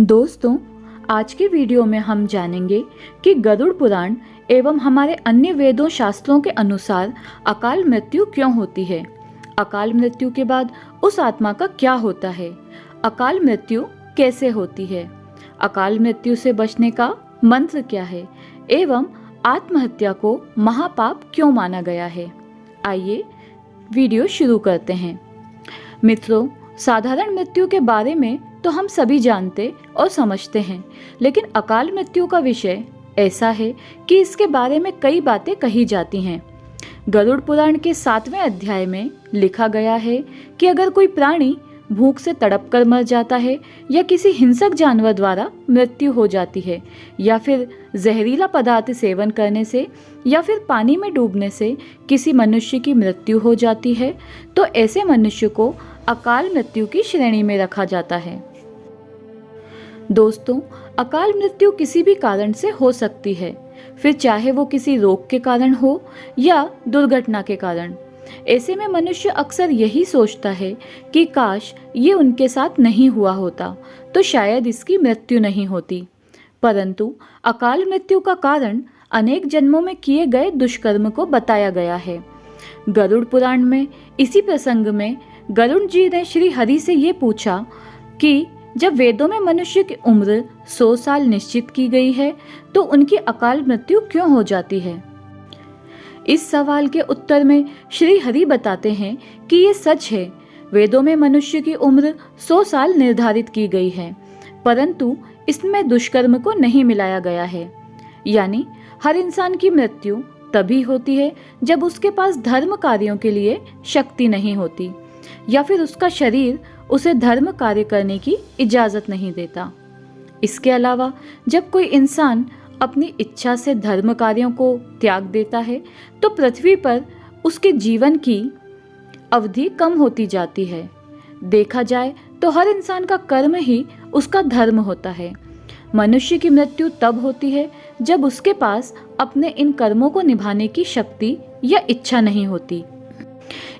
दोस्तों, आज के वीडियो में हम जानेंगे कि गरुड़ पुराण एवं हमारे अन्य वेदों शास्त्रों के अनुसार अकाल मृत्यु क्यों होती है। अकाल मृत्यु के बाद उस आत्मा का क्या होता है। अकाल मृत्यु कैसे होती है। अकाल मृत्यु से बचने का मंत्र क्या है एवं आत्महत्या को महापाप क्यों माना गया है। आइए वीडियो शुरू करते हैं। मित्रों, साधारण मृत्यु के बारे में तो हम सभी जानते और समझते हैं, लेकिन अकाल मृत्यु का विषय ऐसा है कि इसके बारे में कई बातें कही जाती हैं। गरुड़ पुराण के 7वें अध्याय में लिखा गया है कि अगर कोई प्राणी भूख से तड़प कर मर जाता है या किसी हिंसक जानवर द्वारा मृत्यु हो जाती है या फिर जहरीला पदार्थ सेवन करने से या फिर पानी में डूबने से किसी मनुष्य की मृत्यु हो जाती है, तो ऐसे मनुष्य को अकाल मृत्यु की श्रेणी में रखा जाता है। दोस्तों, अकाल मृत्यु किसी भी कारण से हो सकती है, फिर चाहे वो किसी रोग के कारण हो या दुर्घटना के कारण। ऐसे में मनुष्य अक्सर यही सोचता है कि काश ये उनके साथ नहीं हुआ होता तो शायद इसकी मृत्यु नहीं होती। परंतु अकाल मृत्यु का कारण अनेक जन्मों में किए गए दुष्कर्म को बताया गया है। गरुड़ पुराण में इसी प्रसंग में गरुड़ जी ने श्री हरि से ये पूछा कि जब वेदों में मनुष्य की उम्र 100 साल निश्चित की गई है तो उनकी अकाल मृत्यु क्यों हो जाती है। इस सवाल के उत्तर में श्री हरि बताते हैं कि ये सच है, वेदों में मनुष्य की उम्र 100 साल निर्धारित की गई है, परंतु इसमें दुष्कर्म को नहीं मिलाया गया है। यानी हर इंसान की मृत्यु तभी होती है जब उसके पास धर्म कार्यों के लिए शक्ति नहीं होती या फिर उसका शरीर उसे धर्म कार्य करने की इजाजत नहीं देता। इसके अलावा जब कोई इंसान अपनी इच्छा से धर्म कार्यों को त्याग देता है तो पृथ्वी पर उसके जीवन की अवधि कम होती जाती है। देखा जाए तो हर इंसान का कर्म ही उसका धर्म होता है। मनुष्य की मृत्यु तब होती है जब उसके पास अपने इन कर्मों को निभाने की शक्ति या इच्छा नहीं होती।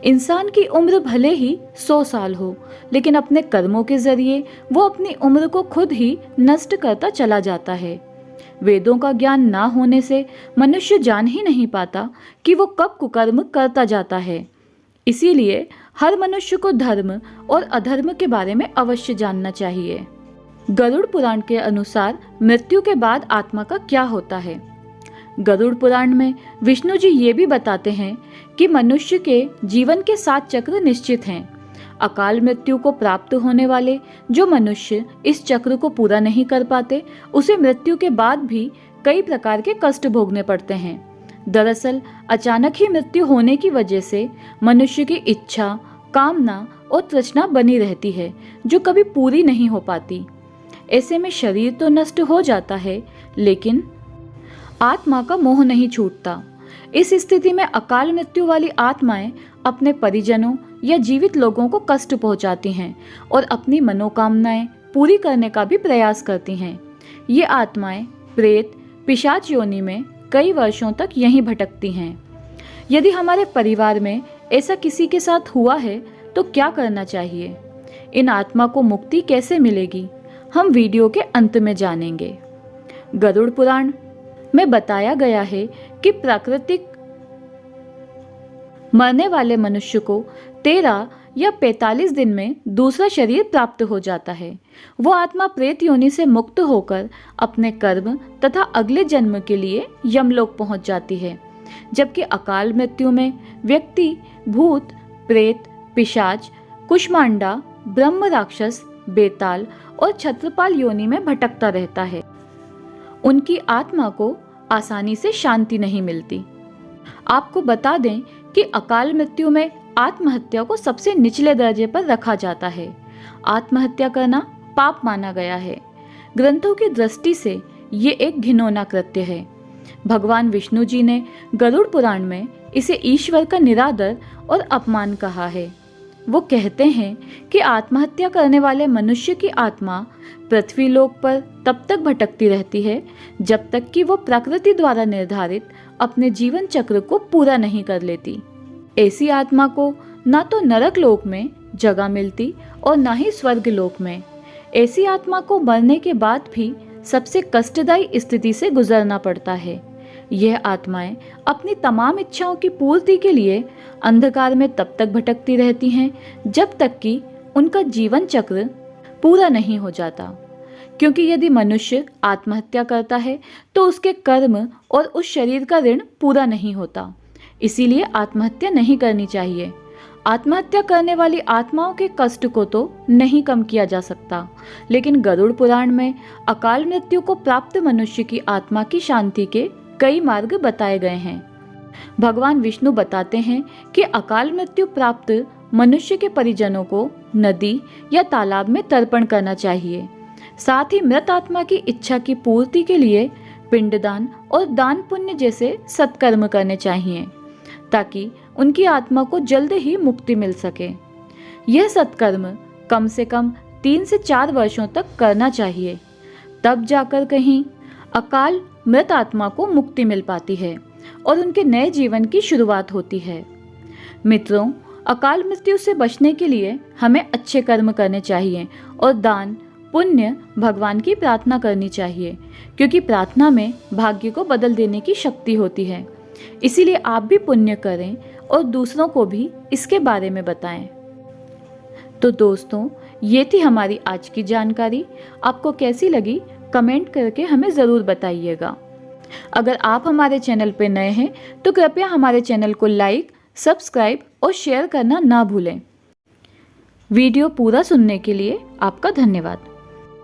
इंसान की उम्र भले ही 100 साल हो, लेकिन अपने कर्मों के जरिए वो अपनी उम्र को खुद ही नष्ट करता चला जाता है। वेदों का ज्ञान ना होने से मनुष्य जान ही नहीं पाता कि वो कब कुकर्म करता जाता है। इसीलिए हर मनुष्य को धर्म और अधर्म के बारे में अवश्य जानना चाहिए। गरुड़ पुराण के अनुसार मृत्यु के बाद आत्मा का क्या होता है। गरुड़ पुराण में विष्णु जी ये भी बताते हैं कि मनुष्य के जीवन के 7 चक्र निश्चित हैं। अकाल मृत्यु को प्राप्त होने वाले जो मनुष्य इस चक्र को पूरा नहीं कर पाते, उसे मृत्यु के बाद भी कई प्रकार के कष्ट भोगने पड़ते हैं। दरअसल अचानक ही मृत्यु होने की वजह से मनुष्य की इच्छा, कामना और तृष्णा बनी रहती है जो कभी पूरी नहीं हो पाती। ऐसे में शरीर तो नष्ट हो जाता है, लेकिन आत्मा का मोह नहीं छूटता। इस स्थिति में अकाल मृत्यु वाली आत्माएं अपने परिजनों या जीवित लोगों को कष्ट पहुंचाती हैं और अपनी मनोकामनाएं पूरी करने का भी प्रयास करती हैं। ये आत्माएं प्रेत, पिशाच योनि में कई वर्षों तक यहीं भटकती हैं। यदि हमारे परिवार में ऐसा किसी के साथ हुआ है तो क्या करना चाहिए, इन आत्मा को मुक्ति कैसे मिलेगी, हम वीडियो के अंत में जानेंगे। गरुड़ पुराण में बताया गया है कि प्राकृतिक मरने वाले मनुष्य को 13 या 45 दिन में दूसरा शरीर प्राप्त हो जाता है। वो आत्मा प्रेत योनि से मुक्त होकर अपने कर्म तथा अगले जन्म के लिए यमलोक पहुंच जाती है। जबकि अकाल मृत्यु में व्यक्ति भूत, प्रेत, पिशाच, कुष्मांडा, ब्रह्म राक्षस, बेताल और छत्रपाल योनि में भटकता रहता है। उनकी आत्मा को आसानी से शांति नहीं मिलती। आपको बता दें कि अकाल मृत्यु में आत्महत्या को सबसे निचले दर्जे पर रखा जाता है। आत्महत्या करना पाप माना गया है। ग्रंथों की दृष्टि से ये एक घिनौना कृत्य है। भगवान विष्णु जी ने गरुड़ पुराण में इसे ईश्वर का निरादर और अपमान कहा है। वो कहते हैं कि आत्महत्या करने वाले मनुष्य की आत्मा पृथ्वी लोक पर तब तक भटकती रहती है जब तक कि वो प्रकृति द्वारा निर्धारित अपने जीवन चक्र को पूरा नहीं कर लेती। ऐसी आत्मा को ना तो नरक लोक में जगह मिलती और ना ही स्वर्ग लोक में। ऐसी आत्मा को मरने के बाद भी सबसे कष्टदायी स्थिति से गुजरना पड़ता है। यह आत्माएं अपनी तमाम इच्छाओं की पूर्ति के लिए अंधकार में तब तक भटकती रहती हैं जब तक कि उनका जीवन चक्र पूरा नहीं हो जाता। क्योंकि यदि मनुष्य आत्महत्या करता है तो उसके कर्म और उस शरीर का ऋण पूरा नहीं होता। इसीलिए आत्महत्या नहीं करनी चाहिए। आत्महत्या करने वाली आत्माओं के कष्ट को तो नहीं कम किया जा सकता, लेकिन गरुड़ पुराण में अकाल मृत्यु को प्राप्त मनुष्य की आत्मा की शांति के कई मार्ग बताए गए हैं। भगवान विष्णु बताते हैं कि अकाल मृत्यु प्राप्त मनुष्य के परिजनों को नदी या तालाब में तर्पण करना चाहिए। साथ ही मृत आत्मा की इच्छा की पूर्ति के लिए पिंडदान और दान पुण्य जैसे सत्कर्म करने चाहिए, ताकि उनकी आत्मा को जल्द ही मुक्ति मिल सके। यह सत्कर्म कम से कम 3 से 4 वर्षों तक करना चाहिए, तब जाकर कहीं अकाल मृत आत्मा को मुक्ति मिल पाती है और उनके नए जीवन की शुरुआत होती है। मित्रों, अकाल मृत्यु से बचने के लिए हमें अच्छे कर्म करने चाहिए और दान पुण्य भगवान की प्रार्थना करनी चाहिए, क्योंकि प्रार्थना में भाग्य को बदल देने की शक्ति होती है। इसीलिए आप भी पुण्य करें और दूसरों को भी इसके बारे में बताएं। तो दोस्तों, ये थी हमारी आज की जानकारी। आपको कैसी लगी कमेंट करके हमें ज़रूर बताइएगा। अगर आप हमारे चैनल पर नए हैं तो कृपया हमारे चैनल को लाइक, सब्सक्राइब और शेयर करना ना भूलें। वीडियो पूरा सुनने के लिए आपका धन्यवाद।